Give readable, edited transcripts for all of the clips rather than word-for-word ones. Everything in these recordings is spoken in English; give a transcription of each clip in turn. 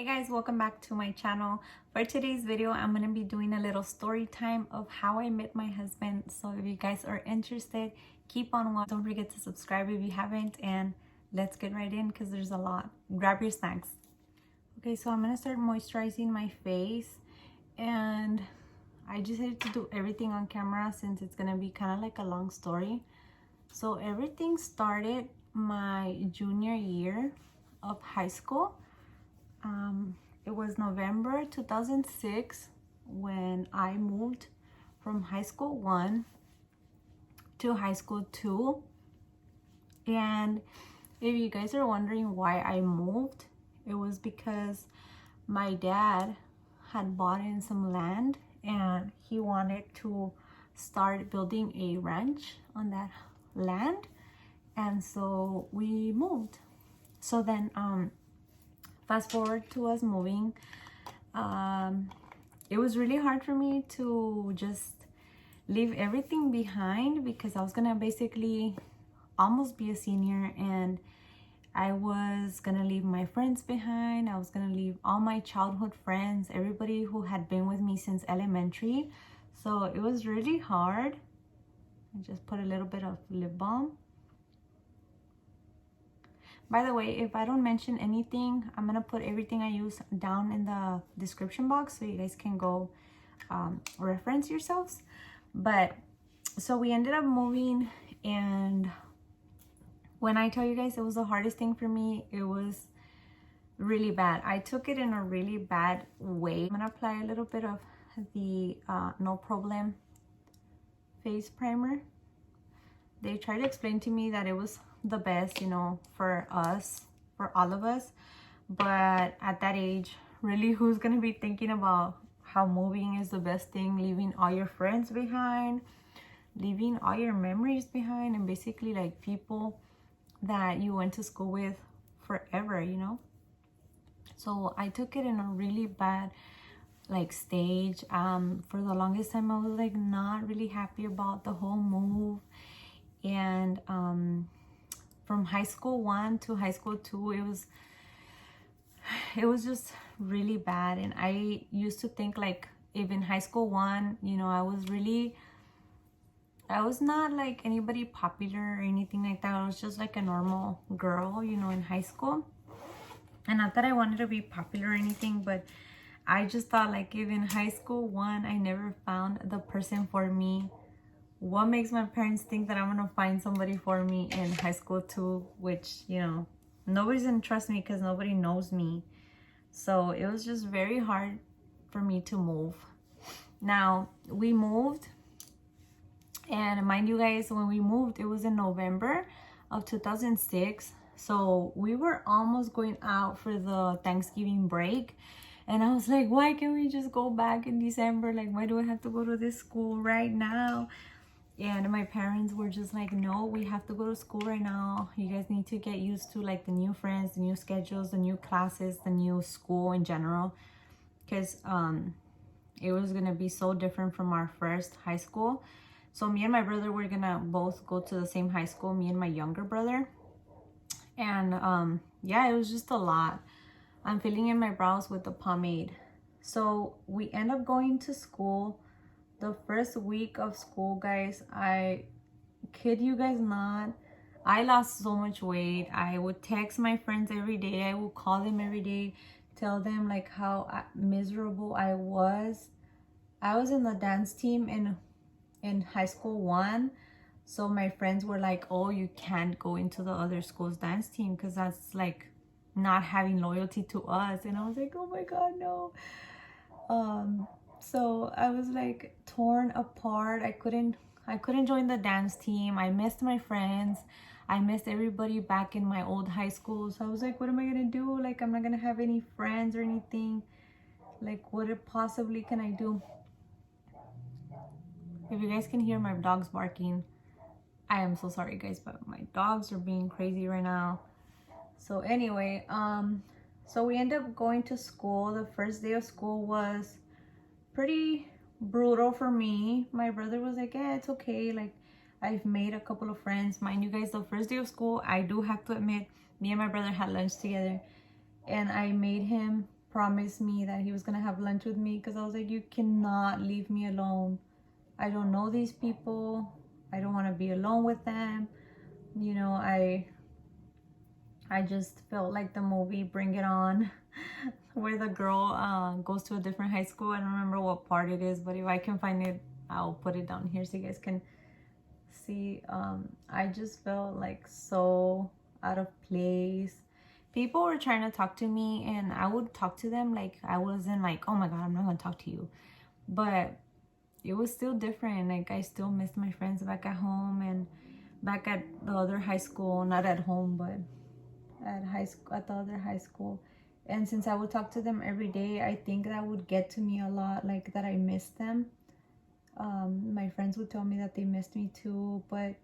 Hey guys, welcome back to my channel. For today's video, I'm going to be doing a little story time of how I met my husband. So if you guys are interested, keep on watching. Don't forget to subscribe if you haven't, and let's get right in because there's a lot. Grab your snacks. Okay, so I'm going to start moisturizing my face, and I decided to do everything on camera since it's going to be kind of like a long story. So everything started my junior year of high school. It was November 2006 when I moved from high school 1 to high school 2. And if you guys are wondering why I moved, it was because my dad had bought in some land and he wanted to start building a ranch on that land, and so we moved. So then fast forward to us moving. It was really hard for me to just leave everything behind because I was gonna basically almost be a senior, and I was gonna leave my friends behind. I was gonna leave all my childhood friends, everybody who had been with me since elementary. So it was really hard. I just put a little bit of lip balm. By the way, if I don't mention anything, I'm gonna put everything I use down in the description box so you guys can go reference yourselves. But so we ended up moving, and when I tell you guys it was the hardest thing for me, it was really bad. I took it in a really bad way. I'm gonna apply a little bit of the No Problem face primer. They tried to explain to me that it was the best, you know, for us, for all of us. But at that age, really, who's gonna be thinking about how moving is the best thing, leaving all your friends behind, leaving all your memories behind, and basically like people that you went to school with forever, you know? So I took it in a really bad like stage. For the longest time I was like not really happy about the whole move. And from high school 1 to high school 2, it was just really bad. And I used to think like, if in high school 1, you know, I was not like anybody popular or anything like that. I was just like a normal girl, you know, in high school. And not that I wanted to be popular or anything, but I just thought like, if in high school 1 I never found the person for me, what makes my parents think that I'm gonna find somebody for me in high school 2, which, you know, nobody's gonna trust me because nobody knows me. So it was just very hard for me to move. Now we moved, and mind you guys, when we moved, it was in November of 2006. So we were almost going out for the Thanksgiving break, and I was like, why can't we just go back in December? Like, why do I have to go to this school right now? And my parents were just like, no, we have to go to school right now. You guys need to get used to like the new friends, the new schedules, the new classes, the new school in general. Because it was going to be so different from our first high school. So me and my brother were going to both go to the same high school, me and my younger brother. And yeah, it was just a lot. I'm filling in my brows with the pomade. So we end up going to school. The first week of school, guys, I kid you guys not, I lost so much weight. I would text my friends every day. I would call them every day, tell them like how miserable I was. I was in the dance team in high school 1. So my friends were like, oh, you can't go into the other school's dance team because that's like not having loyalty to us. And I was like, oh my God, no. So I was like torn apart. I couldn't join the dance team. I missed my friends. I missed everybody back in my old high school. So I was like, what am I gonna do? Like, I'm not gonna have any friends or anything. Like, what possibly can I do? If you guys can hear my dogs barking, I am so sorry guys, but my dogs are being crazy right now. So anyway, so we ended up going to school. The first day of school was pretty brutal for me. My brother was like, yeah, it's okay, like I've made a couple of friends. Mind you guys, the first day of school, I do have to admit, me and my brother had lunch together, and I made him promised me that he was gonna have lunch with me, because I was like, you cannot leave me alone. I don't know these people. I don't want to be alone with them. You know, I just felt like the movie Bring It On, where the girl goes to a different high school. I don't remember what part it is, but if I can find it, I'll put it down here so you guys can see. I just felt like so out of place. People were trying to talk to me, and I would talk to them like I wasn't like, oh my god, I'm not gonna talk to you. But it was still different. Like, I still missed my friends back at home and back at the other high school. Not at home, but at the other high school. And since I would talk to them every day, I think that would get to me a lot, like that I missed them. My friends would tell me that they missed me too, but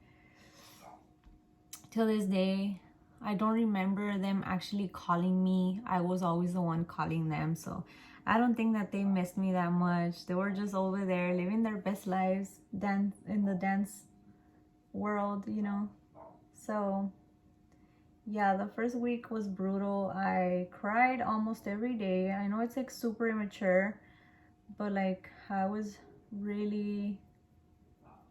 till this day, I don't remember them actually calling me. I was always the one calling them, so I don't think that they missed me that much. They were just over there living their best lives, dance in the dance world, you know. So yeah, the first week was brutal. I cried almost every day. I know it's like super immature, but like I was really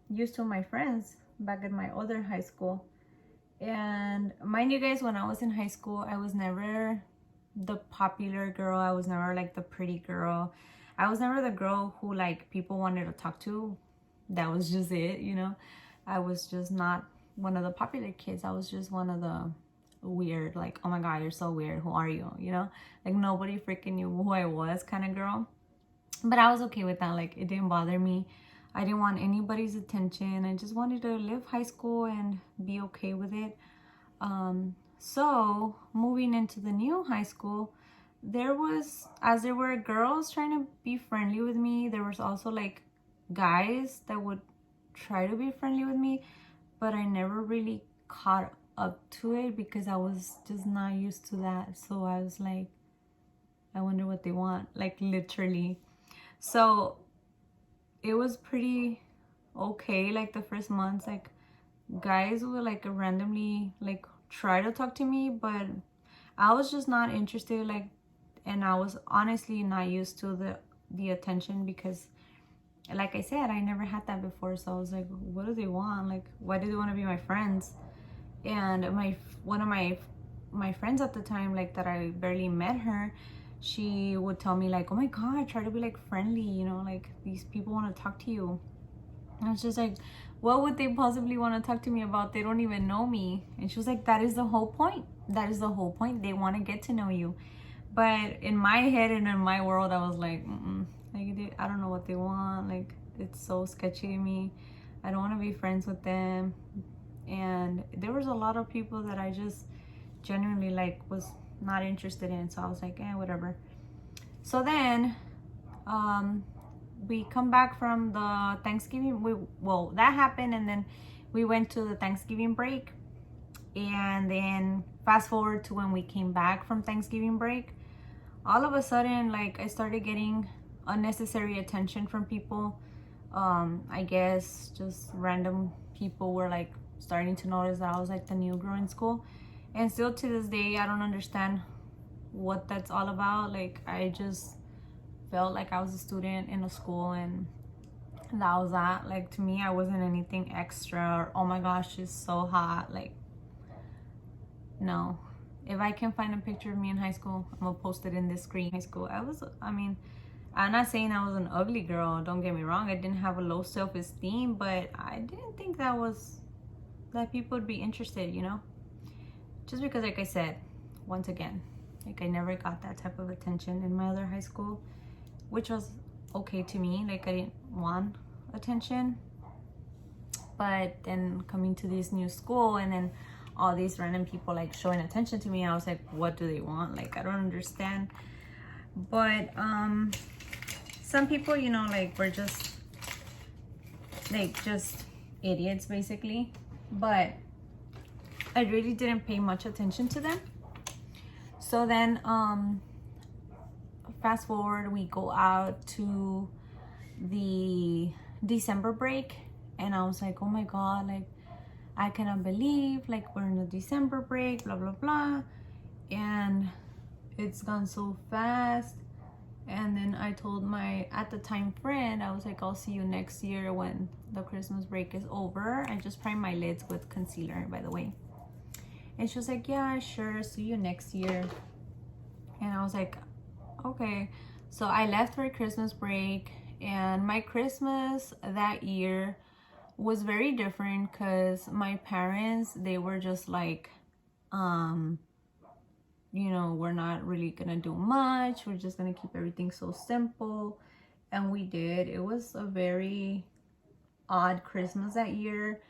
used to my friends back at my other high school. And mind you guys, when I was in high school, I was never the popular girl. I was never like the pretty girl. I was never the girl who like people wanted to talk to. That was just it, you know. I was just not one of the popular kids. I was just one of the weird, like, oh my god, you're so weird, who are you, you know, like nobody freaking knew who I was kind of girl. But I was okay with that. Like, it didn't bother me. I didn't want anybody's attention. I just wanted to live high school and be okay with it. So moving into the new high school, there were girls trying to be friendly with me, there was also like guys that would try to be friendly with me, but I never really caught up to it because I was just not used to that. So I was like, I wonder what they want, like literally. So it was pretty okay, like the first months, like guys would like randomly like try to talk to me, but I was just not interested, like, and I was honestly not used to the attention because, like I said, I never had that before. So I was like, what do they want? Like, why do they want to be my friends? And one of my friends at the time, like that I barely met her, she would tell me like, oh my god, try to be like friendly, you know, like these people want to talk to you. And it's just like, what would they possibly want to talk to me about? They don't even know me. And she was like, that is the whole point. That is the whole point. They want to get to know you. But in my head and in my world, I was like, like, I don't know what they want. Like, it's so sketchy to me. I don't want to be friends with them. And there was a lot of people that I just genuinely like was not interested in. So I was like, whatever. So then we come back from the Thanksgiving. Well, that happened, and then we went to the Thanksgiving break. And then fast forward to when we came back from Thanksgiving break, all of a sudden, like, I started getting unnecessary attention from people. I guess just random people were like starting to notice that I was like the new girl in school. And still to this day, I don't understand what that's all about. Like, I just felt like I was a student in a school, and that was that. Like, to me, I wasn't anything extra or, oh my gosh, she's so hot. Like, no. If I can find a picture of me in high school, I'm gonna post it in this screen. High school, I'm not saying I was an ugly girl, don't get me wrong. I didn't have a low self-esteem, but I didn't think that people would be interested, you know? Just because, like I said, once again, like, I never got that type of attention in my other high school, which was okay to me. Like, I didn't want attention. But then coming to this new school, and then all these random people like showing attention to me, I was like, what do they want? Like, I don't understand. But some people, you know, like, were just idiots basically. But I really didn't pay much attention to them. So then fast forward, we go out to the December break, and I was like, oh my god, like, I cannot believe, like, we're in the December break, blah blah blah. And it's gone so fast. And then I told my, at the time, friend, I was like, I'll see you next year when the Christmas break is over. I just primed my lids with concealer, by the way. And she was like, yeah, sure, see you next year. And I was like, okay. So I left for Christmas break, and my Christmas that year was very different because my parents, they were just like, you know, we're not really gonna do much, we're just gonna keep everything so simple. And we did. It was a very odd Christmas that year,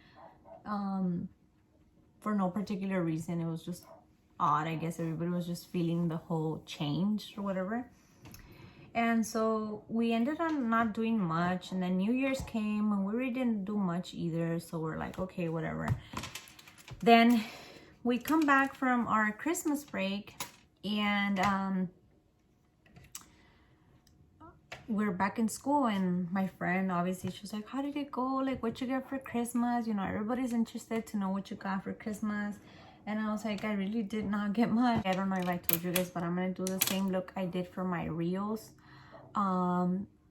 for no particular reason. It was just odd. I guess everybody was just feeling the whole change or whatever. And so we ended up not doing much, and then New Year's came and we really didn't do much either. So we're like, okay, whatever. Then we come back from our Christmas break, and we're back in school, and my friend, obviously, she was like, how did it go? Like, what you get for Christmas? You know, everybody's interested to know what you got for Christmas. And I was like, I really did not get much. I don't know if I told you guys, but I'm gonna do the same look I did for my reels.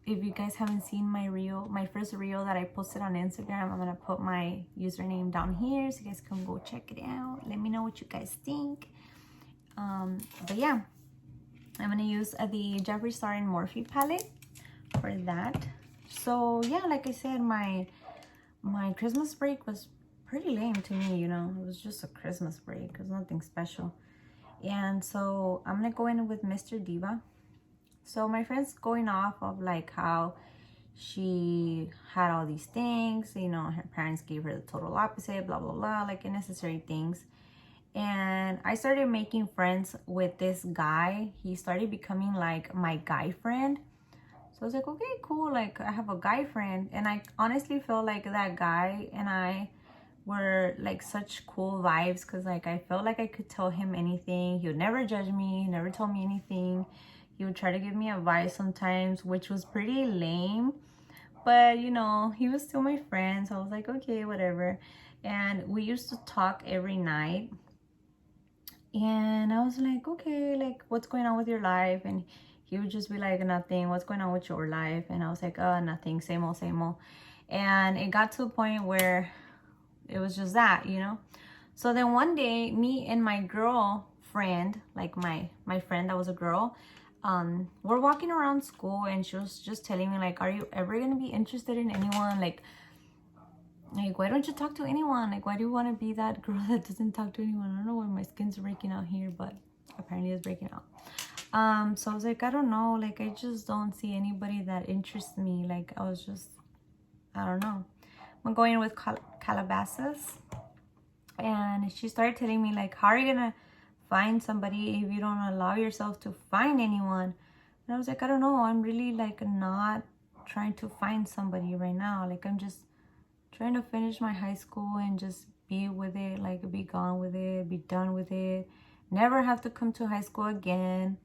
If you guys haven't seen my reel, my first reel that I posted on Instagram, I'm gonna put my username down here so you guys can go check it out. Let me know what you guys think. But yeah, I'm gonna use the Jeffree Star and Morphe palette for that. So yeah, like I said, my Christmas break was pretty lame to me, you know. It was just a Christmas break. It was nothing special. And so I'm gonna go in with Mr. Diva. So my friend's going off of like how she had all these things, you know, her parents gave her the total opposite, blah blah blah, like unnecessary things. And I started making friends with this guy. He started becoming like my guy friend. So I was like, okay, cool, like I have a guy friend. And I honestly feel like that guy and I were like such cool vibes, because like I felt like I could tell him anything. He would never judge me, he never told me anything. He would try to give me advice sometimes, which was pretty lame, but you know, he was still my friend. So I was like, okay, whatever. And we used to talk every night, and I was like, okay, like what's going on with your life? And he would just be like, nothing. What's going on with your life? And I was like, oh, nothing, same old, same old. And it got to a point where it was just that, you know. So then one day, me and my girl friend, like my friend that was a girl, we're walking around school, and she was just telling me like, are you ever gonna be interested in anyone? Like why don't you talk to anyone? Like, why do you want to be that girl that doesn't talk to anyone? I don't know why my skin's breaking out here, but apparently it's breaking out. So I was like, I don't know, like I just don't see anybody that interests me. Like I was just, I don't know. I'm going with Calabasas, and she started telling me like, how are you gonna find somebody if you don't allow yourself to find anyone? And I was like, I don't know, I'm really like not trying to find somebody right now. Like I'm just trying to finish my high school and just be with it, like be gone with it, be done with it, never have to come to high school again.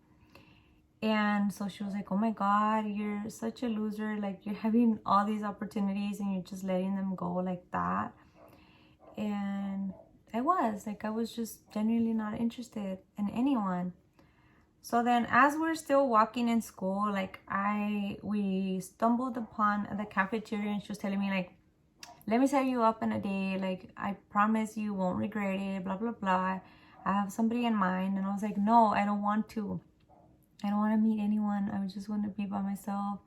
And so she was like, oh my god, you're such a loser, like you're having all these opportunities and you're just letting them go like that. And I was just genuinely not interested in anyone. So then as we're still walking in school, like we stumbled upon the cafeteria, and she was telling me like, let me set you up in a day, like I promise you won't regret it, blah blah blah, I have somebody in mind. And I was like, no, I don't want to meet anyone. I just want to be by myself.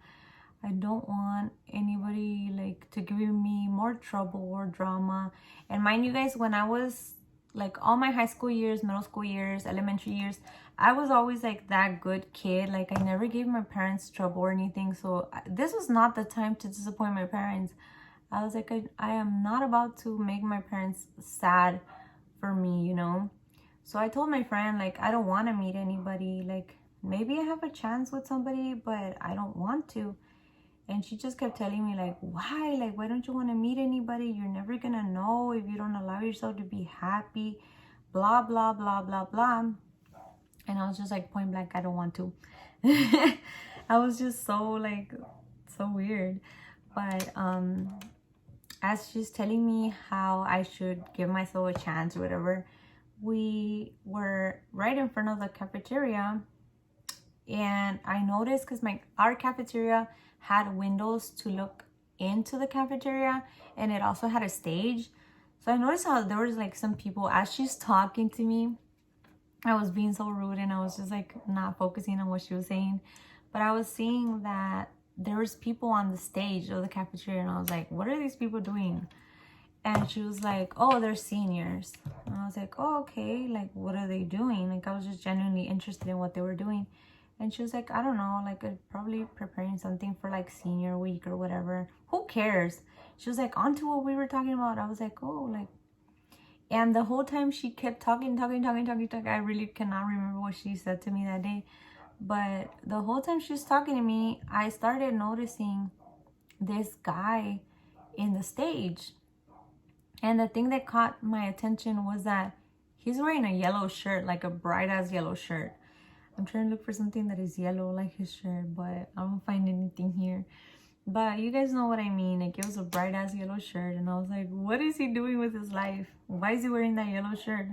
I don't want anybody like to give me more trouble or drama. And mind you guys, when I was like all my high school years, middle school years, elementary years, I was always like that good kid. Like I never gave my parents trouble or anything. So this was not the time to disappoint my parents. I was like, I am not about to make my parents sad for me, you know. So I told my friend like, I don't want to meet anybody. Like maybe I have a chance with somebody, but I don't want to. And she just kept telling me like, why don't you want to meet anybody? You're never gonna know if you don't allow yourself to be happy, blah blah blah blah blah. And I was just like, point blank, I don't want to. I was just so weird. But as she's telling me how I should give myself a chance or whatever, we were right in front of the cafeteria, And I noticed because our cafeteria had windows to look into the cafeteria, and it also had a stage. So I noticed how there was like some people, as she's talking to me, I was being so rude and I was just like not focusing on what she was saying. But I was seeing that there was people on the stage of the cafeteria, and I was like, what are these people doing? And she was like, oh, they're seniors. And I was like, oh, okay, like what are they doing? Like I was just genuinely interested in what they were doing. And she was like, I don't know, like probably preparing something for like senior week or whatever. Who cares? She was like, on to what we were talking about. I was like, oh, like, and the whole time she kept talking. I really cannot remember what she said to me that day. But the whole time she was talking to me, I started noticing this guy in the stage. And the thing that caught my attention was that he's wearing a yellow shirt, like a bright ass yellow shirt. I'm trying to look for something that is yellow like his shirt, but I don't find anything here. But you guys know what I mean. Like, it was a bright ass yellow shirt, and I was like, what is he doing with his life? Why is he wearing that yellow shirt?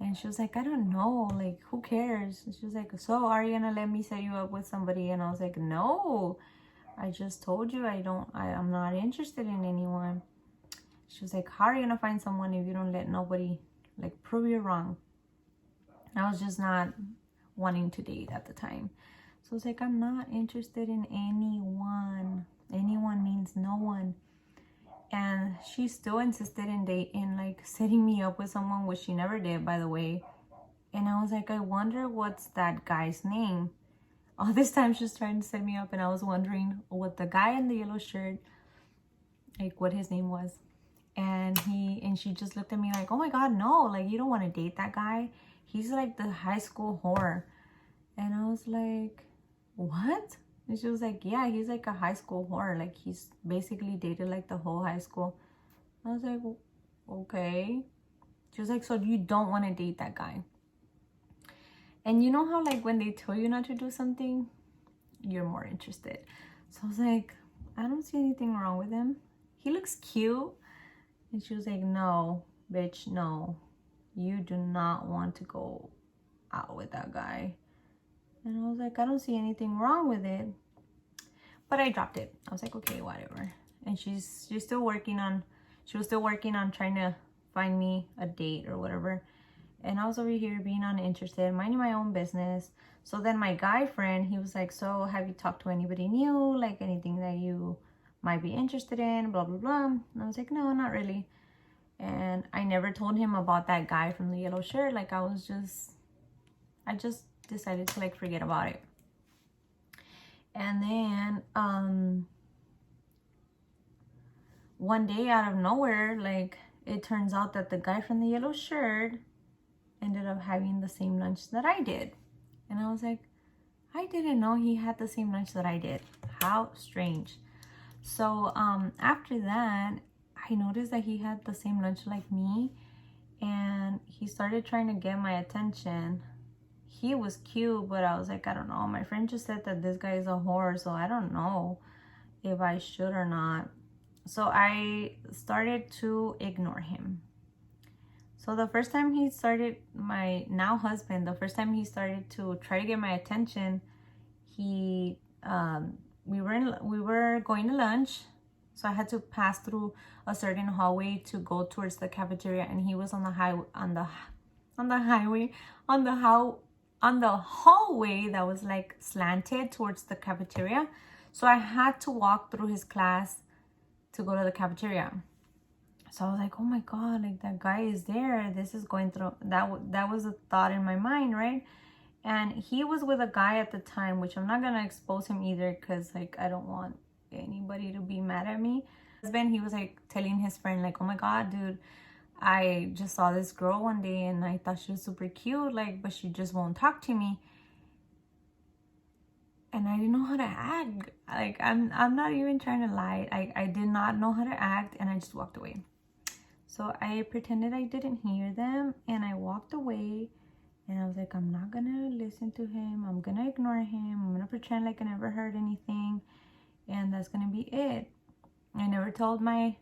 And she was like, I don't know, like, who cares? And she was like, so are you gonna let me set you up with somebody? And I was like, no, I just told you I'm not interested in anyone. She was like, how are you gonna find someone if you don't let nobody, like, prove you wrong? I was just not wanting to date at the time. So I was like, I'm not interested in anyone. Anyone means no one. And she still insisted in like setting me up with someone, which she never did, by the way. And I was like, I wonder what's that guy's name. All this time she's trying to set me up, and I was wondering what the guy in the yellow shirt, like what his name was. And she just looked at me like, oh my god, no, like you don't want to date that guy. He's like the high school whore. And I was like, what? And she was like, yeah, he's like a high school whore. Like he's basically dated like the whole high school. I was like, okay. She was like, so you don't want to date that guy? And you know how like when they tell you not to do something, you're more interested. So I was like, I don't see anything wrong with him. He looks cute. And she was like, no, bitch, no. You do not want to go out with that guy. And I was like, I don't see anything wrong with it. But I dropped it. I was like, okay, whatever. And she was still working on trying to find me a date or whatever. And I was over here being uninterested, minding my own business. So then my guy friend, he was like, so have you talked to anybody new? Like anything that you might be interested in, blah, blah, blah. And I was like, no, not really. And I never told him about that guy from the yellow shirt. Like I just decided to like forget about it. And then one day out of nowhere, like it turns out that the guy from the yellow shirt ended up having the same lunch that I did. And I was like, I didn't know he had the same lunch that I did. How strange. So after that, I noticed that he had the same lunch like me, and he started trying to get my attention. He was cute, but I was like, I don't know. My friend just said that this guy is a whore, so I don't know if I should or not. So I started to ignore him. So the first time he started, my now husband, the first time he started to try to get my attention, we were going to lunch. So I had to pass through a certain hallway to go towards the cafeteria, and he was on the hallway that was like slanted towards the cafeteria. So I had to walk through his class to go to the cafeteria. So I was like, oh my god, like that guy is there. This is going through that was a thought in my mind, right? And he was with a guy at the time, which I'm not gonna expose him either, because like I don't want anybody to be mad at me. Husband, he was like telling his friend like, oh my god, dude, I just saw this girl one day and I thought she was super cute, like, but she just won't talk to me. And I didn't know how to act. Like, I'm not even trying to lie. I did not know how to act, and I just walked away. So I pretended I didn't hear them, and I walked away, and I was like, I'm not gonna listen to him. I'm gonna ignore him. I'm gonna pretend like I never heard anything, and that's gonna be it. I never told my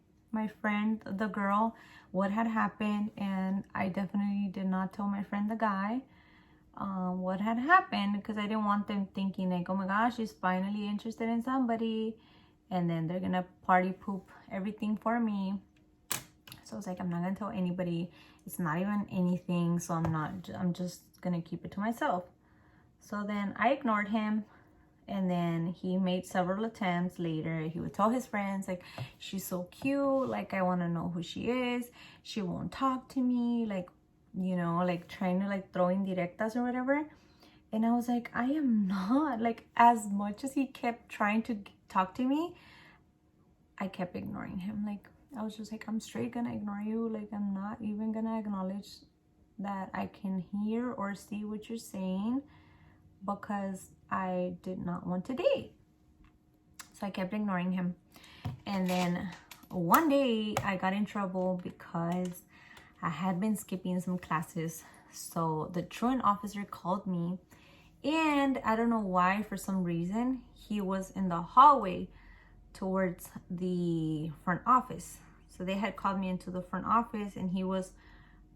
friend, the girl, what had happened, and I definitely did not tell my friend, the guy. what had happened, because I didn't want them thinking like, oh my gosh, she's finally interested in somebody and then they're gonna party poop everything for me. So I was like, I'm not gonna tell anybody. It's not even anything, so I'm just gonna keep it to myself. So then I ignored him, and then he made several attempts later. He would tell his friends like, she's so cute, like I want to know who she is, she won't talk to me, like, you know, like trying to like throw indirectas or whatever. And I was like, I am not. Like, as much as he kept trying to talk to me, I kept ignoring him. Like, I was just like, I'm straight gonna ignore you. Like, I'm not even gonna acknowledge that I can hear or see what you're saying, because I did not want to date. So I kept ignoring him. And then one day I got in trouble because I had been skipping some classes. So the truant officer called me, and I don't know why, for some reason, he was in the hallway towards the front office. So they had called me into the front office, and he was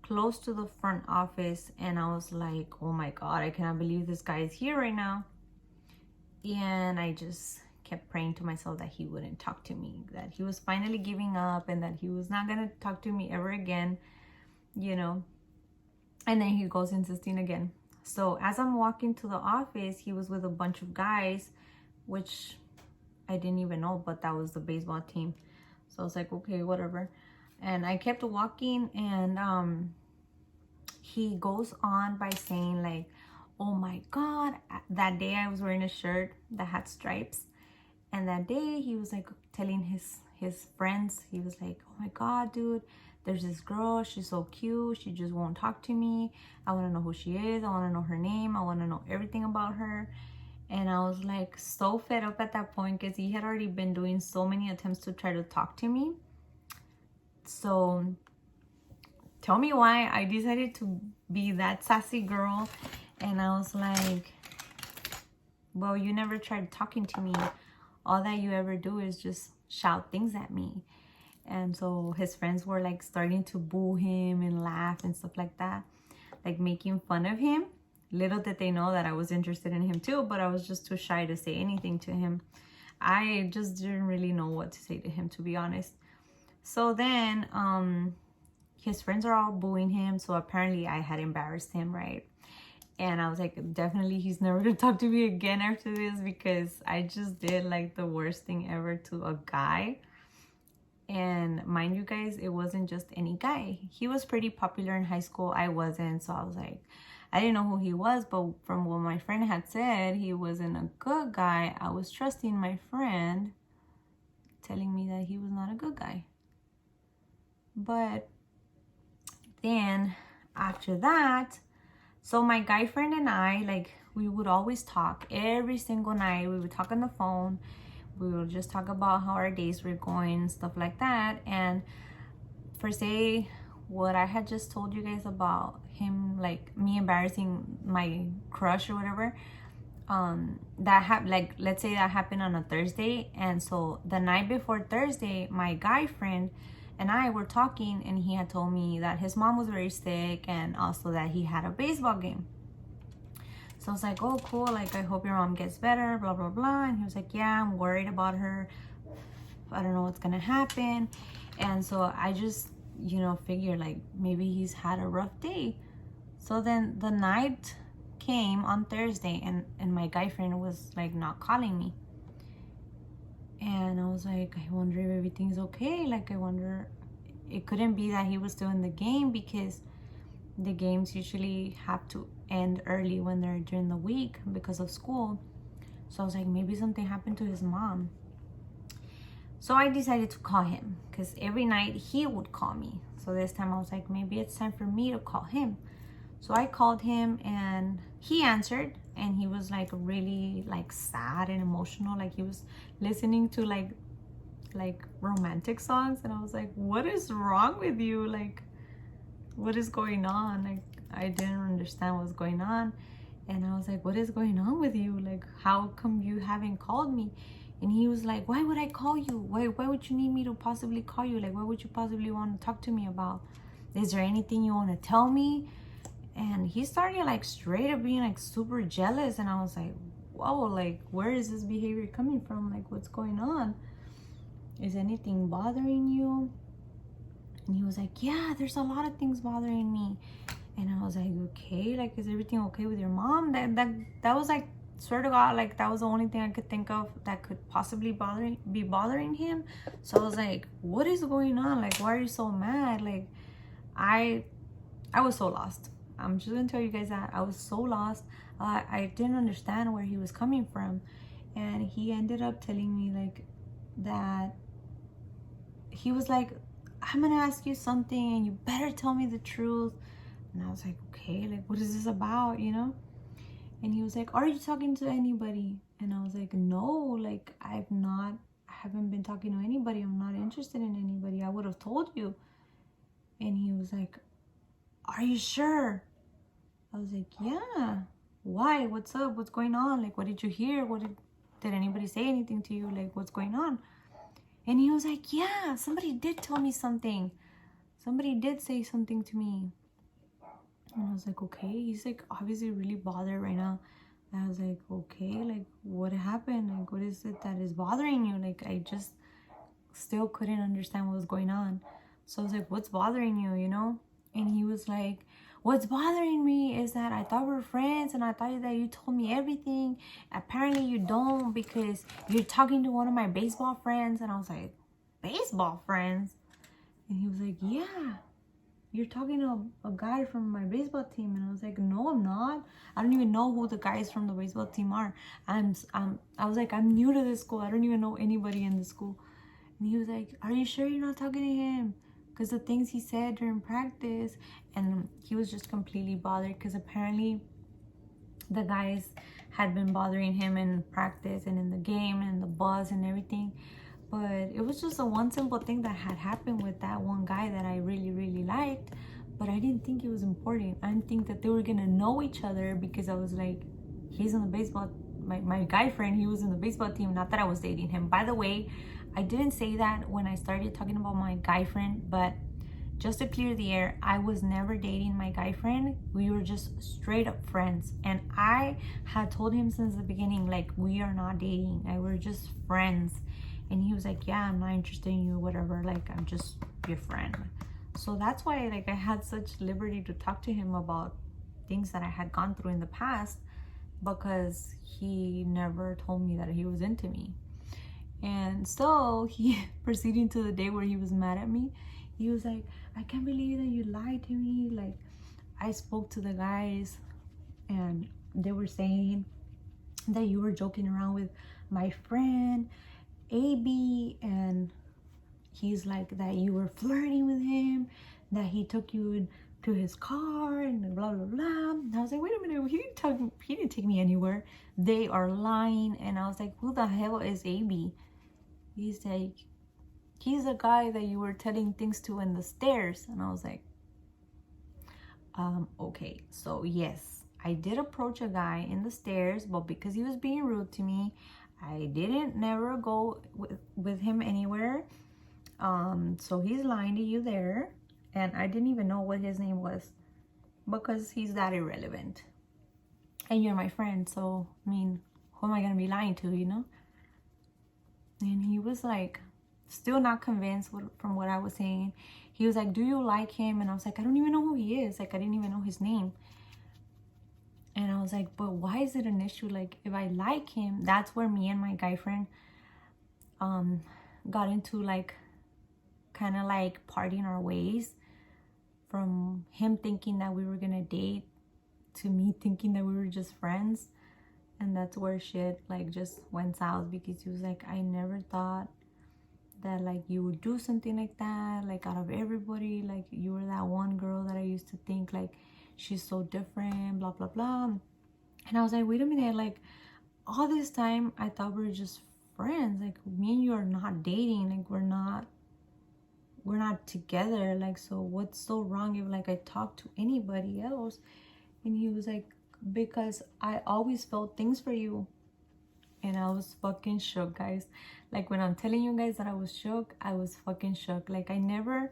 close to the front office, and I was like, oh my god, I cannot believe this guy is here right now. And I just kept praying to myself that he wouldn't talk to me, that he was finally giving up, and that he was not gonna talk to me ever again, you know. And then he goes insisting again. So as I'm walking to the office, he was with a bunch of guys, which I didn't even know, but that was the baseball team. So I was like, okay, whatever. And I kept walking, and he goes on by saying like, oh my god, that day I was wearing a shirt that had stripes, and that day he was like telling his friends, he was like, oh my god, dude, there's this girl, she's so cute, she just won't talk to me, I want to know who she is, I want to know her name, I want to know everything about her. And I was like so fed up at that point, because he had already been doing so many attempts to try to talk to me. So tell me why I decided to be that sassy girl. And I was like, well, you never tried talking to me. All that you ever do is just shout things at me. And so his friends were like starting to boo him and laugh and stuff like that, like making fun of him. Little did they know that I was interested in him too, but I was just too shy to say anything to him. I just didn't really know what to say to him, to be honest. So then his friends are all booing him, so apparently I had embarrassed him, right? And I was like, definitely he's never gonna talk to me again after this, because I just did like the worst thing ever to a guy. And mind you guys, it wasn't just any guy. He was pretty popular in high school, I wasn't. So I was like, I didn't know who he was, but from what my friend had said, he wasn't a good guy. I was trusting my friend telling me that he was not a good guy. But then after that, so my guy friend and I, like, we would always talk every single night. We would talk on the phone. We would just talk about how our days were going, stuff like that. And for say what I had just told you guys about him, like me embarrassing my crush or whatever, that happened, like, let's say that happened on a Thursday. And so the night before Thursday, my guy friend and I were talking, and he had told me that his mom was very sick, and also that he had a baseball game. So I was like, oh cool, like I hope your mom gets better, blah blah blah. And he was like, yeah, I'm worried about her, I don't know what's gonna happen. And so I just, you know, figured like maybe he's had a rough day. So then the night came on Thursday, and my guy friend was like not calling me. And I was like, I wonder if everything's okay. Like, I wonder, it couldn't be that he was still in the game, because the games usually have to end early when they're during the week because of school. So I was like, maybe something happened to his mom. So I decided to call him, because every night he would call me. So this time I was like, maybe it's time for me to call him. So I called him, and he answered, and he was like really like sad and emotional, like he was listening to like romantic songs. And I was like, what is wrong with you? Like, what is going on? Like, I didn't understand what was going on. And I was like, what is going on with you? Like, how come you haven't called me? And he was like, why would I call you? Why would you need me to possibly call you? Like, what would you possibly want to talk to me about? Is there anything you want to tell me? And he started like straight up being like super jealous. And I was like, whoa, like where is this behavior coming from? Like what's going on? Is anything bothering you? And he was like, yeah, there's a lot of things bothering me. And I was like, okay, like is everything okay with your mom? That was like, swear to God, like that was the only thing I could think of that could possibly be bothering him. So I was like, what is going on? Like why are you so mad? Like I was so lost. I'm just gonna tell you guys that I was so lost. I didn't understand where he was coming from. And he ended up telling me like that he was like, I'm gonna ask you something and you better tell me the truth. And I was like, okay, like what is this about, you know? And he was like, are you talking to anybody? And I was like, no, like I haven't been talking to anybody. I'm not interested in anybody. I would have told you. And he was like, are you sure? I was like, yeah. Why? What's up? What's going on? Like, what did you hear? Did anybody say anything to you? Like, what's going on? And he was like, yeah, somebody did tell me something. Somebody did say something to me. And I was like, okay. He's like obviously really bothered right now. And I was like, okay, like what happened? Like what is it that is bothering you? Like I just still couldn't understand what was going on. So I was like, what's bothering you, you know? And he was like, what's bothering me is that I thought we were friends and I thought that you told me everything. Apparently you don't because you're talking to one of my baseball friends. And I was like, baseball friends? And he was like, yeah, you're talking to a guy from my baseball team. And I was like, no, I'm not. I don't even know who the guys from the baseball team are. I was like, I'm new to this school. I don't even know anybody in the school. And he was like, are you sure you're not talking to him? Because the things he said during practice. And he was just completely bothered because apparently the guys had been bothering him in practice and in the game and the bus and everything. But it was just a one simple thing that had happened with that one guy that I really, really liked. But I didn't think it was important. I didn't think that they were going to know each other because I was like, he's in the baseball, my guy friend, he was in the baseball team. Not that I was dating him. By the way, I didn't say that when I started talking about my guy friend, but just to clear the air, I was never dating my guy friend. We were just straight up friends. And I had told him since the beginning, like, we are not dating. We're just friends. And he was like, yeah, I'm not interested in you, whatever. Like, I'm just your friend. So that's why, like, I had such liberty to talk to him about things that I had gone through in the past because he never told me that he was into me. And so he proceeding to the day where he was mad at me. He was like, I can't believe that you lied to me. Like, I spoke to the guys and they were saying that you were joking around with my friend AB, and he's like that you were flirting with him, that he took you to his car and blah blah blah. And I was like, wait a minute, he didn't take me anywhere. They are lying. And I was like, who the hell is AB? He's like, he's a guy that you were telling things to in the stairs. And I was like, okay. So yes, I did approach a guy in the stairs, but because he was being rude to me, I didn't never go with him anywhere. So he's lying to you there. And I didn't even know what his name was because he's that irrelevant. And you're my friend, so I mean, who am I gonna be lying to, you know? And he was like, still not convinced from what I was saying. He was like, do you like him? And I was like, I don't even know who he is. Like, I didn't even know his name. And I was like, but why is it an issue? Like, if I like him, that's where me and my guy friend got into, like, kind of like parting our ways, from him thinking that we were gonna date to me thinking that we were just friends. And that's where shit like just went south, because he was like, I never thought that like you would do something like that, like out of everybody, like you were that one girl that I used to think like she's so different, blah blah blah. And I was like, wait a minute, like all this time I thought we were just friends. Like, me and you are not dating. Like, we're not together. Like, so what's so wrong if like I talk to anybody else? And he was like, because I always felt things for you. And I was fucking shook, guys. Like, when I'm telling you guys that I was shook, I was fucking shook. Like, I never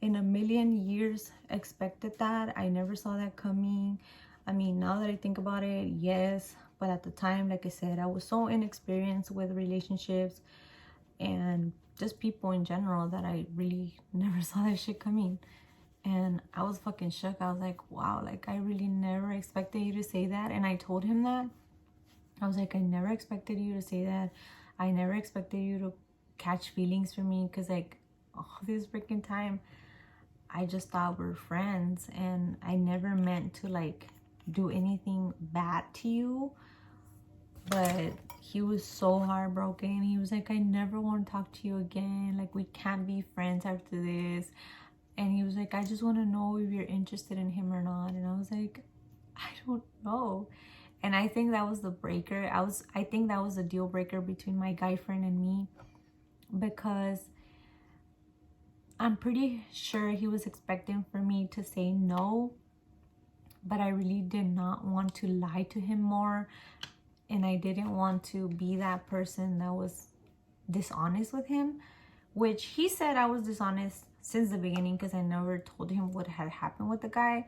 in a million years expected that. I never saw that coming. I mean, now that I think about it, yes. But at the time, like I said, I was so inexperienced with relationships and just people in general that I really never saw that shit coming. And I was fucking shook. I was like, wow, like I really never expected you to say that. And I told him that. I was like, I never expected you to say that. I never expected you to catch feelings for me, because like all this freaking time I just thought we're friends, and I never meant to like do anything bad to you. But he was so heartbroken. He was like, I never want to talk to you again. Like, we can't be friends after this. And he was like, I just want to know if you're interested in him or not. And I was like, I don't know. And I think that was the breaker. I think that was the deal breaker between my guy friend and me, because I'm pretty sure he was expecting for me to say no, but I really did not want to lie to him more. And I didn't want to be that person that was dishonest with him, which he said I was dishonest since the beginning, because I never told him what had happened with the guy.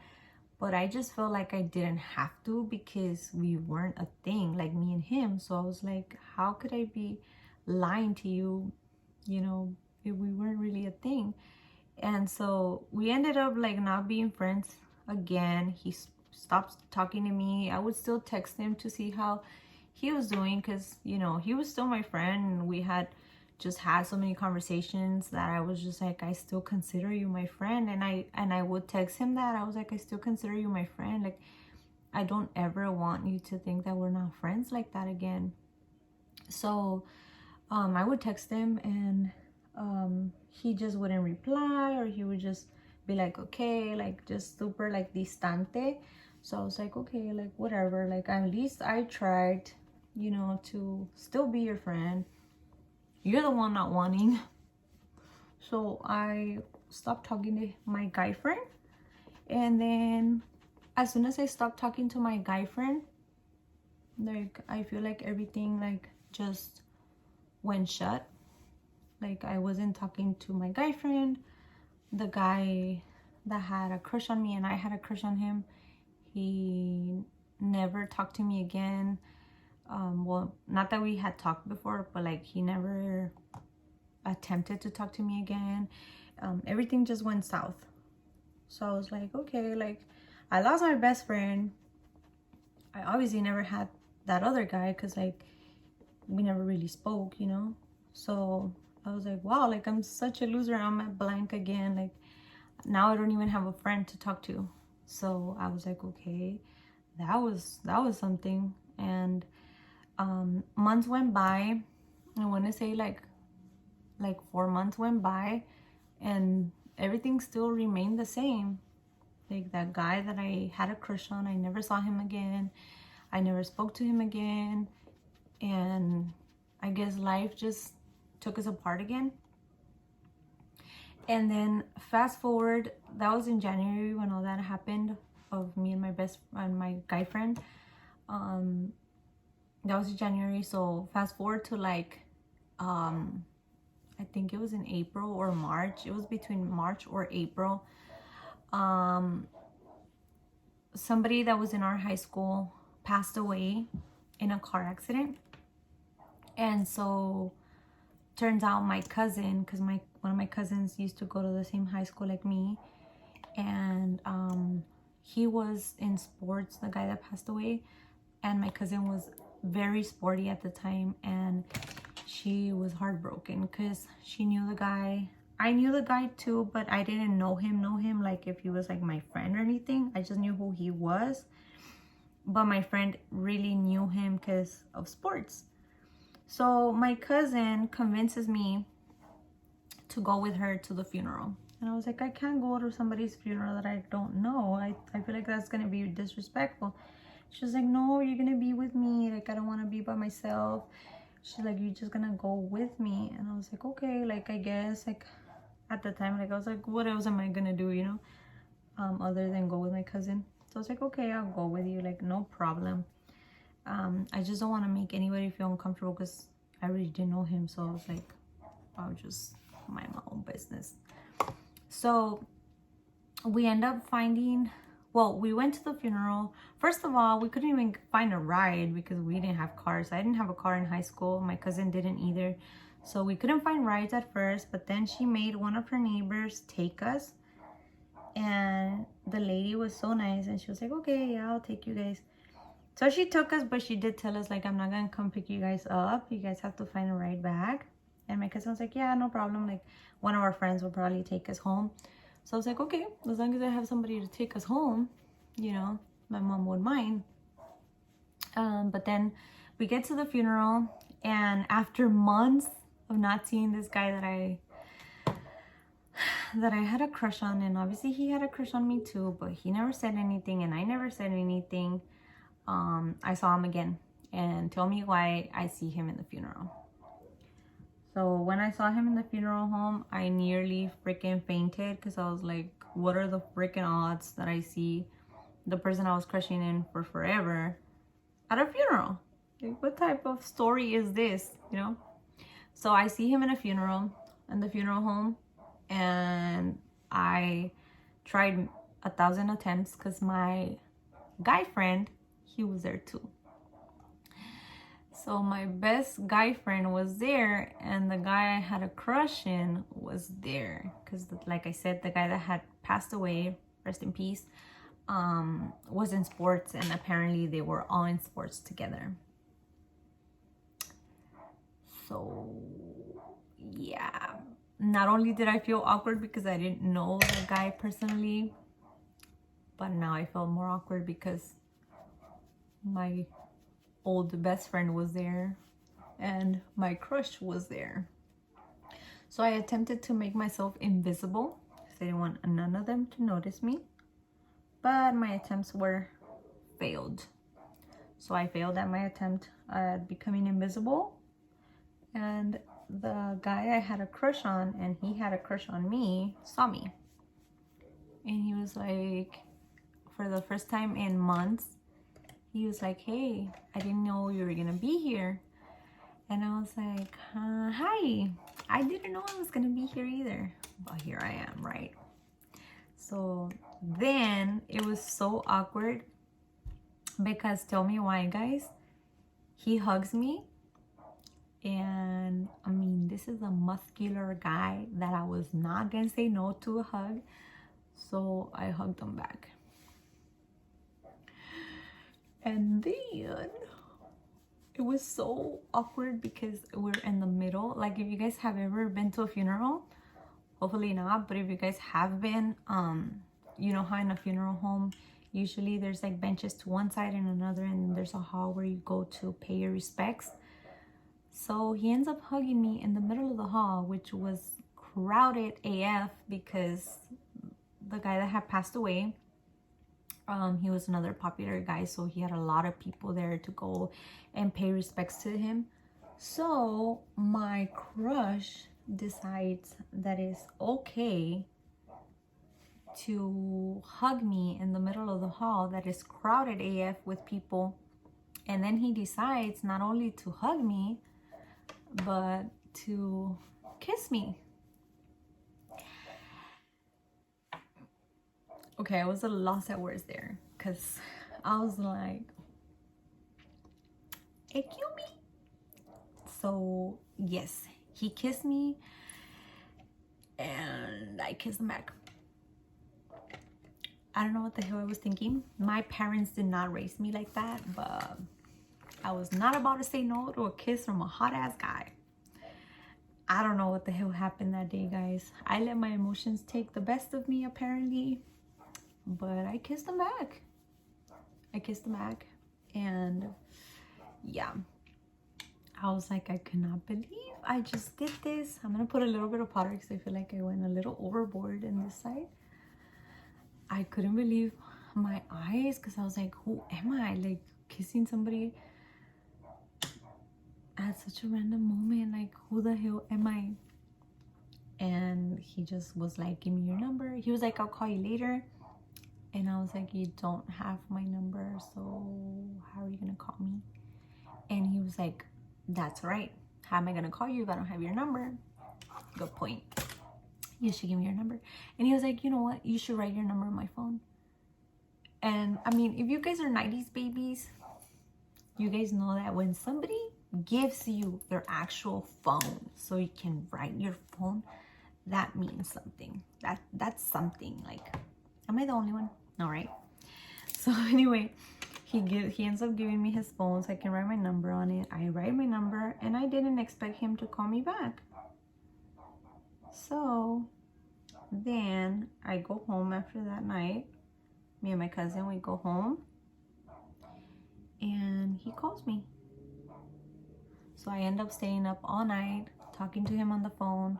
But I just felt like I didn't have to, because we weren't a thing, like me and him. So I was like, how could I be lying to you, you know, if we weren't really a thing? And so we ended up like not being friends again. He stopped talking to me. I would still text him to see how he was doing, because, you know, he was still my friend, and we had just had so many conversations that I was just like, I still consider you my friend. And I would text him that I was like, I still consider you my friend. Like, I don't ever want you to think that we're not friends like that again. So I would text him, and he just wouldn't reply, or he would just be like, okay, like just super like distante. So I was like, okay, like whatever, like at least I tried, you know, to still be your friend. You're the one not wanting. So I stopped talking to my guy friend. And then as soon as I stopped talking to my guy friend, like I feel like everything like just went shut. Like I wasn't talking to my guy friend. The guy that had a crush on me and I had a crush on him, he never talked to me again. Well, not that we had talked before, but like he never attempted to talk to me again. Everything just went south. So I was like, okay, like I lost my best friend. I obviously never had that other guy, because like we never really spoke, you know. So I was like, wow, like I'm such a loser. I'm at blank again. Like now I don't even have a friend to talk to. So I was like, okay, that was something. And months went by. I want to say like 4 months went by, and everything still remained the same. Like that guy that I had a crush on, I never saw him again. I never spoke to him again. And I guess life just took us apart again. And then fast forward, that was in January when all that happened, of me and my guy friend. That was in January. So fast forward to like I think it was in April or March. It was between March or April. Somebody that was in our high school passed away in a car accident. And so turns out my cousin, because one of my cousins used to go to the same high school like me, and he was in sports, the guy that passed away, and my cousin was very sporty at the time, and she was heartbroken because she knew the guy. I knew the guy too, but I didn't know him like if he was like my friend or anything. I just knew who he was. But my friend really knew him because of sports. So my cousin convinces me to go with her to the funeral. And I was like, I can't go to somebody's funeral that I don't know. I feel like that's going to be disrespectful. She was like, no, you're going to be with me. Like, I don't want to be by myself. She's like, you're just going to go with me. And I was like, okay, like, I guess, like, at the time, like, I was like, what else am I going to do, you know, other than go with my cousin? So I was like, okay, I'll go with you. Like, no problem. I just don't want to make anybody feel uncomfortable because I really didn't know him. So I was like, I'll just mind my own business. So we end up finding, well, we went to the funeral. First of all, we couldn't even find a ride because we didn't have cars. I didn't have a car in high school. My cousin didn't either. So we couldn't find rides at first, but then she made one of her neighbors take us. And the lady was so nice and she was like, okay, yeah, I'll take you guys. So she took us, but she did tell us, like, I'm not gonna come pick you guys up. You guys have to find a ride back. And my cousin was like, yeah, no problem. Like, one of our friends will probably take us home. So I was like, okay, as long as I have somebody to take us home, you know, my mom would mind. But then we get to the funeral, and after months of not seeing this guy that I had a crush on, and obviously he had a crush on me too, but he never said anything and I never said anything. I saw him again, and tell me why I see him in the funeral. So when I saw him in the funeral home, I nearly freaking fainted because I was like, what are the freaking odds that I see the person I was crushing in for forever at a funeral? Like, what type of story is this, you know? So I see him in the funeral home, and I tried 1,000 attempts because my guy friend, he was there too. So my best guy friend was there, and the guy I had a crush in was there because, like I said, the guy that had passed away, rest in peace, was in sports, and apparently they were all in sports together. So yeah, not only did I feel awkward because I didn't know the guy personally, but now I felt more awkward because my old best friend was there and my crush was there. So I attempted to make myself invisible because I didn't want none of them to notice me, but my attempts were failed. So I failed at my attempt at becoming invisible, and the guy I had a crush on, and he had a crush on me, saw me, and he was like, for the first time in months, he was like, hey, I didn't know you were gonna be here. And I was like, hi, I didn't know I was gonna be here either, but here I am, right? So then it was so awkward because, tell me why, guys, he hugs me, and I mean, this is a muscular guy that I was not gonna say no to a hug, so I hugged him back. And then it was so awkward because we're in the middle. Like, if you guys have ever been to a funeral, hopefully not, but if you guys have been, you know how in a funeral home, usually there's like benches to one side and another, and there's a hall where you go to pay your respects. So he ends up hugging me in the middle of the hall, which was crowded AF because the guy that had passed away, he was another popular guy, so he had a lot of people there to go and pay respects to him. So my crush decides that it's okay to hug me in the middle of the hall that is crowded AF with people. And then he decides not only to hug me, but to kiss me. Okay, I was a loss at words there because I was like, excuse me? So yes, he kissed me and I kissed him back. I don't know what the hell I was thinking. My parents did not raise me like that, but I was not about to say no to a kiss from a hot ass guy. I don't know what the hell happened that day, guys. I let my emotions take the best of me apparently, but I kissed him back. And yeah, I was like, I cannot believe I just did this. I'm gonna put a little bit of powder because I feel like I went a little overboard in this side. I couldn't believe my eyes because I was like, who am I? Like, kissing somebody at such a random moment. Like, who the hell am I? And he just was like, give me your number. He was like, I'll call you later. And I was like, you don't have my number, so how are you gonna call me? And he was like, that's right. How am I gonna call you if I don't have your number? Good point. You should give me your number. And he was like, you know what? You should write your number on my phone. And I mean, if you guys are 90s babies, you guys know that when somebody gives you their actual phone so you can write your phone, that means something. That's something. Like, am I the only one? No, right? So anyway, he ends up giving me his phone so I can write my number on it. I write my number, and I didn't expect him to call me back. So then I go home after that night. Me and my cousin, we go home, and he calls me. So I end up staying up all night talking to him on the phone,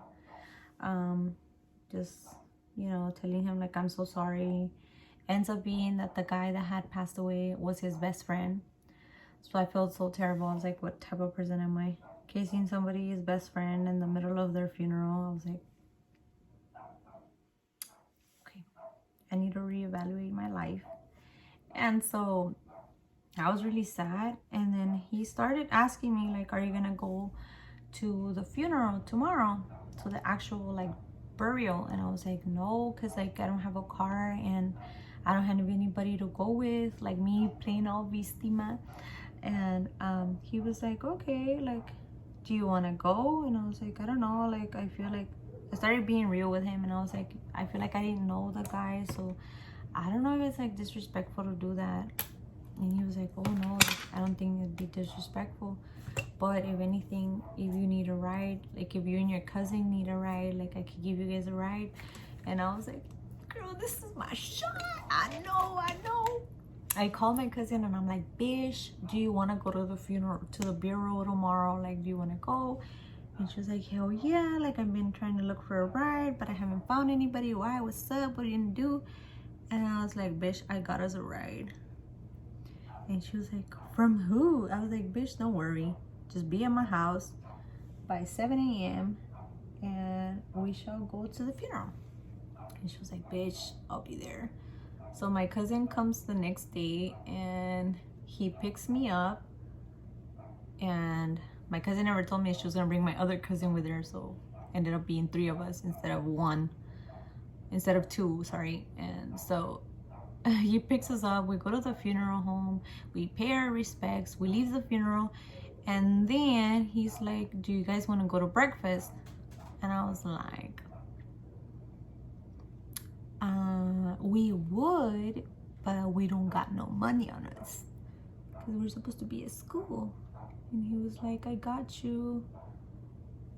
just, you know, telling him like I'm so sorry. Ends up being that the guy that had passed away was his best friend. So I felt so terrible. I was like, what type of person am I? Kissing somebody's best friend in the middle of their funeral. I was like, okay, I need to reevaluate my life. And so I was really sad. And then he started asking me like, are you gonna go to the funeral tomorrow, to the actual like burial? And I was like, no, because like I don't have a car and I don't have anybody to go with, like me playing all víctima. And he was like, okay, like, do you want to go? And I was like, I don't know, like I feel like, I started being real with him, and I was like, I feel like I didn't know the guy, so I don't know if it's like disrespectful to do that. And he was like, oh no, I don't think it'd be disrespectful, but if anything, if you need a ride, like if you and your cousin need a ride, like I could give you guys a ride. And I was like, girl, this is my shot. I know. I called my cousin and I'm like, bitch, do you want to go to the funeral, to the Vero tomorrow? Like, do you want to go? And she was like, hell yeah, like I've been trying to look for a ride, but I haven't found anybody. Why? What's up? What are you gonna do? And I was like, bitch, I got us a ride. And she was like, from who? I was like, bitch, don't worry, just be at my house by 7 a.m. and we shall go to the funeral. And she was like, bitch, I'll be there. So my cousin comes the next day and he picks me up, and my cousin never told me she was gonna bring my other cousin with her, so ended up being 3 of us instead of 2, sorry. And so he picks us up, we go to the funeral home, we pay our respects, we leave the funeral, and then he's like, do you guys want to go to breakfast? And I was like, we would, but we don't got no money on us because we're supposed to be at school. And he was like, I got you,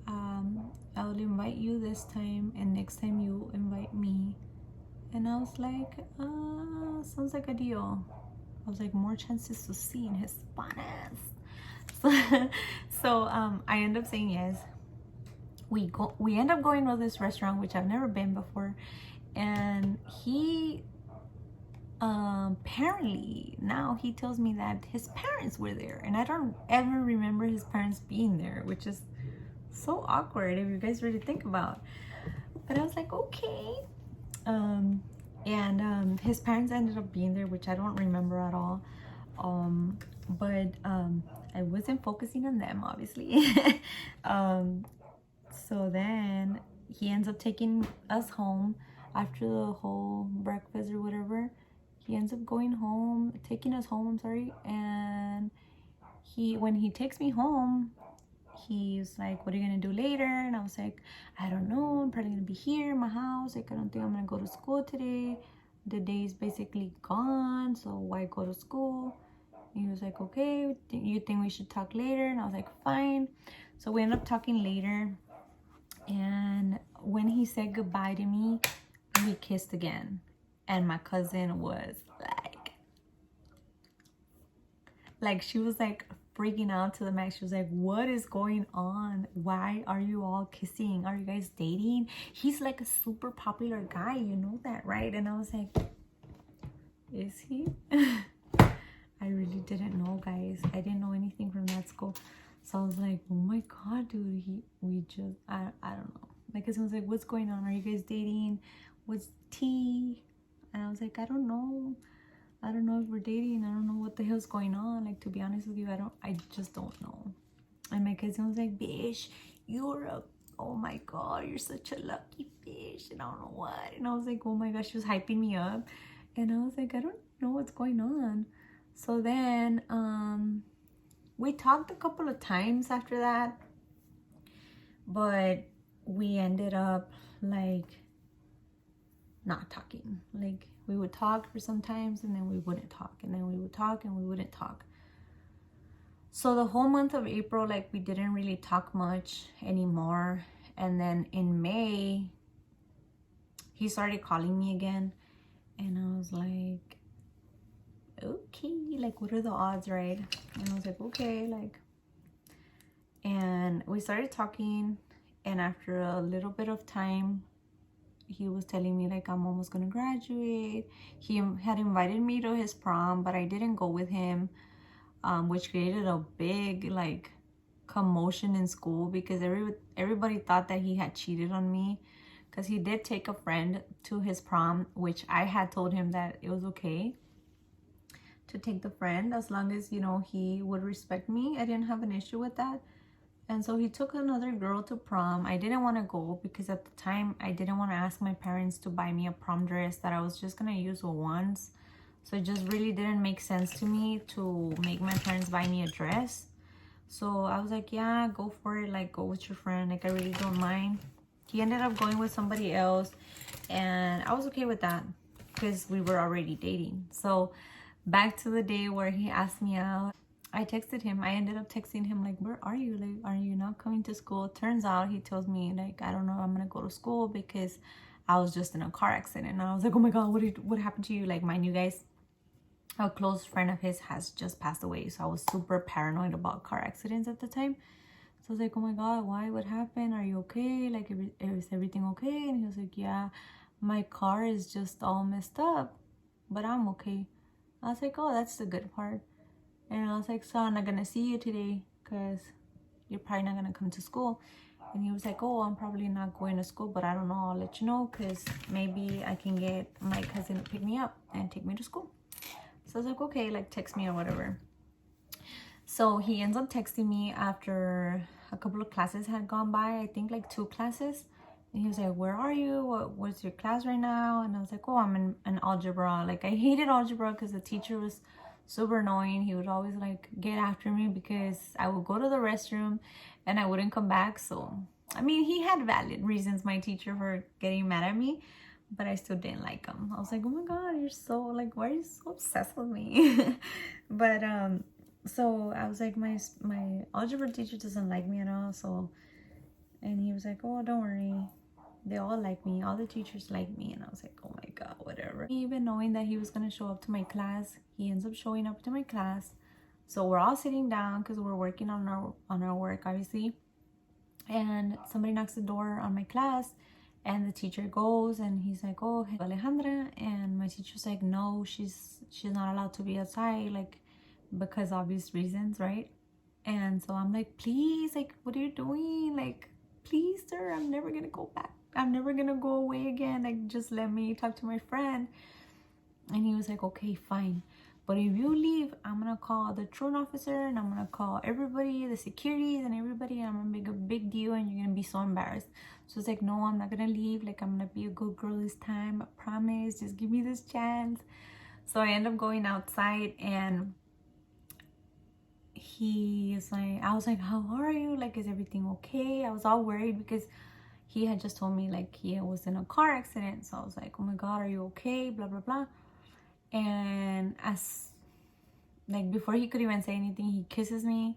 I'll invite you this time, and next time you invite me. And I was like, sounds like a deal. I was like, more chances to see in his Hispanas. So I end up saying yes. We end up going to this restaurant, which I've never been before. And he apparently now he tells me that his parents were there, and I don't ever remember his parents being there, which is so awkward if you guys really think about. But I was like, okay. And his parents ended up being there, which I don't remember at all. But I wasn't focusing on them, obviously. So then he ends up taking us home after the whole breakfast or whatever. He ends up taking us home, I'm sorry. And when he takes me home, he's like, what are you gonna do later? And I was like, I don't know, I'm probably gonna be here in my house. Like, I don't think I'm gonna go to school today. The day is basically gone, so why go to school? And he was like, okay, you think we should talk later? And I was like, fine. So we ended up talking later, and when he said goodbye to me, we kissed again. And my cousin was like she was like freaking out to the max. She was like, what is going on? Why are you all kissing? Are you guys dating? He's like a super popular guy, you know that, right? And I was like, is he? I really didn't know, guys. I didn't know anything from that school. So I was like, oh my god, dude, I don't know. My cousin was like, what's going on? Are you guys dating? What's tea? And I was like, I don't know if we're dating. I don't know what the hell's going on. Like, to be honest with you, I just don't know. And my cousin was like, bitch, you're a oh my God, you're such a lucky fish, and I don't know what. And I was like, oh my gosh, she was hyping me up. And I was like, I don't know what's going on. So then we talked a couple of times after that, but we ended up like not talking. Like we would talk for some times and then we wouldn't talk, and then we would talk and we wouldn't talk. So the whole month of April, like we didn't really talk much anymore. And then in May, he started calling me again, and I was like, okay, like what are the odds, right? And I was like, okay, like, and we started talking, and after a little bit of time, he was telling me like I'm almost gonna graduate. He had invited me to his prom, but I didn't go with him, which created a big like commotion in school because everybody thought that he had cheated on me, because he did take a friend to his prom, which I had told him that it was okay to take the friend as long as, you know, he would respect me. I didn't have an issue with that. And so he took another girl to prom. I didn't want to go because at the time I didn't want to ask my parents to buy me a prom dress that I was just gonna use once. So it just really didn't make sense to me to make my parents buy me a dress. So I was like, yeah, go for it. Like, go with your friend. Like, I really don't mind. He ended up going with somebody else, and I was okay with that because we were already dating. So back to the day where he asked me out, I texted him. I ended up texting him like, where are you? Like, are you not coming to school? Turns out he tells me like, I don't know, I'm gonna go to school because I was just in a car accident. And I was like, oh my God, what happened to you? Like, mind you guys, a close friend of his has just passed away. So I was super paranoid about car accidents at the time. So I was like, oh my God, why? What happened? Are you okay? Like, is everything okay? And he was like, yeah, my car is just all messed up, but I'm okay. I was like, oh, that's the good part. And I was like, so I'm not gonna see you today because you're probably not gonna come to school. And he was like, oh, I'm probably not going to school, but I don't know, I'll let you know because maybe I can get my cousin to pick me up and take me to school. So I was like, okay, like text me or whatever. So he ends up texting me after a couple of classes had gone by, I think like 2 classes. And he was like, where are you? What's your class right now? And I was like, oh, I'm in algebra. Like, I hated algebra because the teacher was super annoying. He would always like get after me because I would go to the restroom and I wouldn't come back. So, I mean, he had valid reasons, my teacher, for getting mad at me, but I still didn't like him. I was like, oh my God, you're so like, why are you so obsessed with me? But so I was like, my algebra teacher doesn't like me at all. So, and he was like, oh, don't worry, they all like me, all the teachers like me. And I was like, oh my God, whatever. Even knowing that he was gonna show up to my class, he ends up showing up to my class. So we're all sitting down because we're working on our work, obviously. And somebody knocks the door on my class, and the teacher goes and he's like, oh, hey, Alejandra. And my teacher's like, no, she's not allowed to be outside, like, because obvious reasons, right? And so I'm like, please, like, what are you doing? Like, please, sir, I'm never gonna go back. I'm never gonna go away again. Like, just let me talk to my friend. And he was like, okay, fine. But if you leave, I'm gonna call the truant officer and I'm gonna call everybody, the securities and everybody, and I'm gonna make a big deal and you're gonna be so embarrassed. So it's like, no, I'm not gonna leave. Like, I'm gonna be a good girl this time. I promise. Just give me this chance. So I end up going outside, and he is like, I was like, how are you? Like, is everything okay? I was all worried because he had just told me like he was in a car accident. So I was like, oh my God, are you okay? Blah, blah, blah. And as like before he could even say anything, he kisses me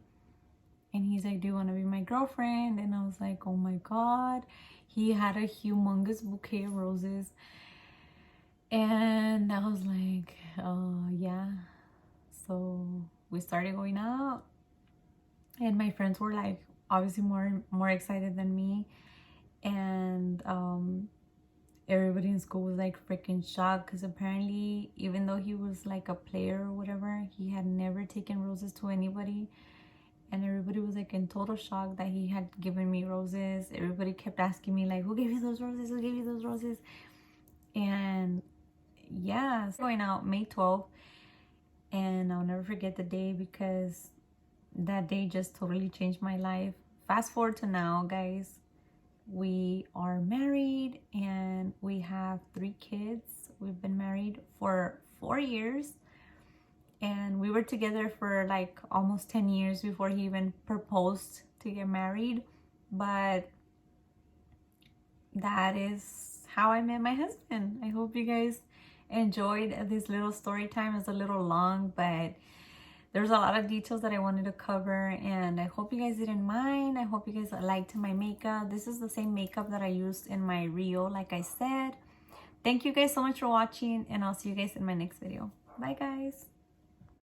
and he's like, do you want to be my girlfriend? And I was like, oh my God. He had a humongous bouquet of roses, and I was like, oh yeah. So we started going out, and my friends were like obviously more excited than me. And everybody in school was like freaking shocked because apparently, even though he was like a player or whatever, he had never taken roses to anybody. And everybody was like in total shock that he had given me roses. Everybody kept asking me like, who gave you those roses? Who gave you those roses? And yeah, so going out May 12th, and I'll never forget the day because that day just totally changed my life. Fast forward to now, guys. We are married and we have 3 kids. We've been married for 4 years, and we were together for like almost 10 years before he even proposed to get married. But that is how I met my husband. I hope you guys enjoyed this little story time. It's a little long, but there's a lot of details that I wanted to cover, and I hope you guys didn't mind. I hope you guys liked my makeup. This is the same makeup that I used in my Rio, like I said. Thank you guys so much for watching, and I'll see you guys in my next video. Bye, guys.